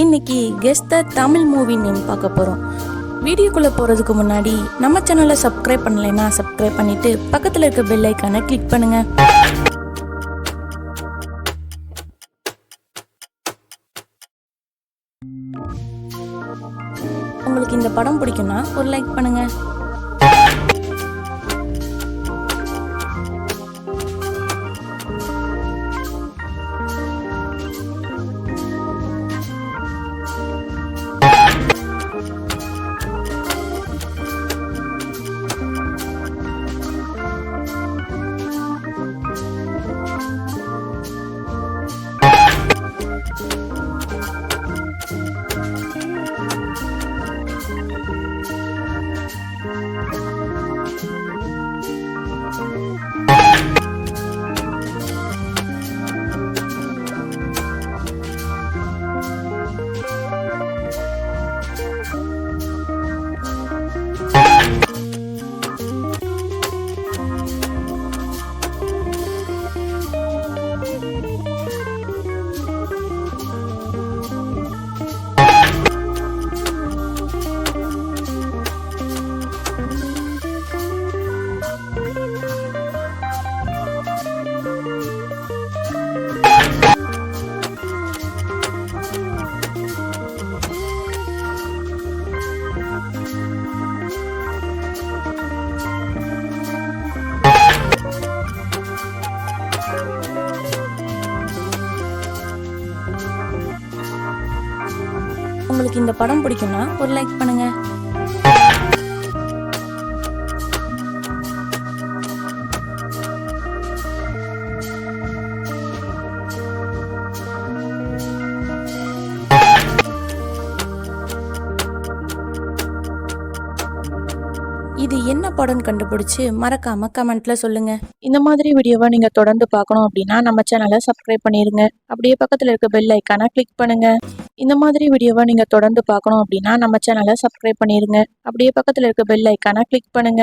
இன்னைக்கு கெஸ் த Tamil movie name பார்க்க போகிறோம். வீடியோக்குள்ளே போகிறதுக்கு முன்னாடி நம்ம சேனலை சப்ஸ்கிரைப் பண்ணலைன்னா சப்ஸ்கிரைப் பண்ணிவிட்டு பக்கத்தில் இருக்க பெல் ஐக்கானை கிளிக் பண்ணுங்கள். உங்களுக்கு இந்த படம் பிடிக்கும்னா ஒரு லைக் பண்ணுங்கள். உங்களுக்கு இந்த படம் பிடிக்கும்னா ஒரு லைக் பண்ணுங்க. இது என்ன படம்னு கண்டுபிடிச்சு மறக்காம கமெண்ட்ல சொல்லுங்க. இந்த மாதிரி வீடியோவை நீங்க தொடர்ந்து பார்க்கணும் அப்படின்னா நம்ம சேனலை சப்ஸ்கிரைப் பண்ணிருங்க. அப்படியே பக்கத்துல இருக்க பெல் ஐக்கானை கிளிக் பண்ணுங்க. இந்த மாதிரி வீடியோவை நீங்க தொடர்ந்து பார்க்கணும் அப்படின்னா நம்ம சேனலை சப்ஸ்கிரைப் பண்ணிருங்க. அப்படியே பக்கத்துல இருக்க பெல் ஐக்கானை கிளிக் பண்ணுங்க.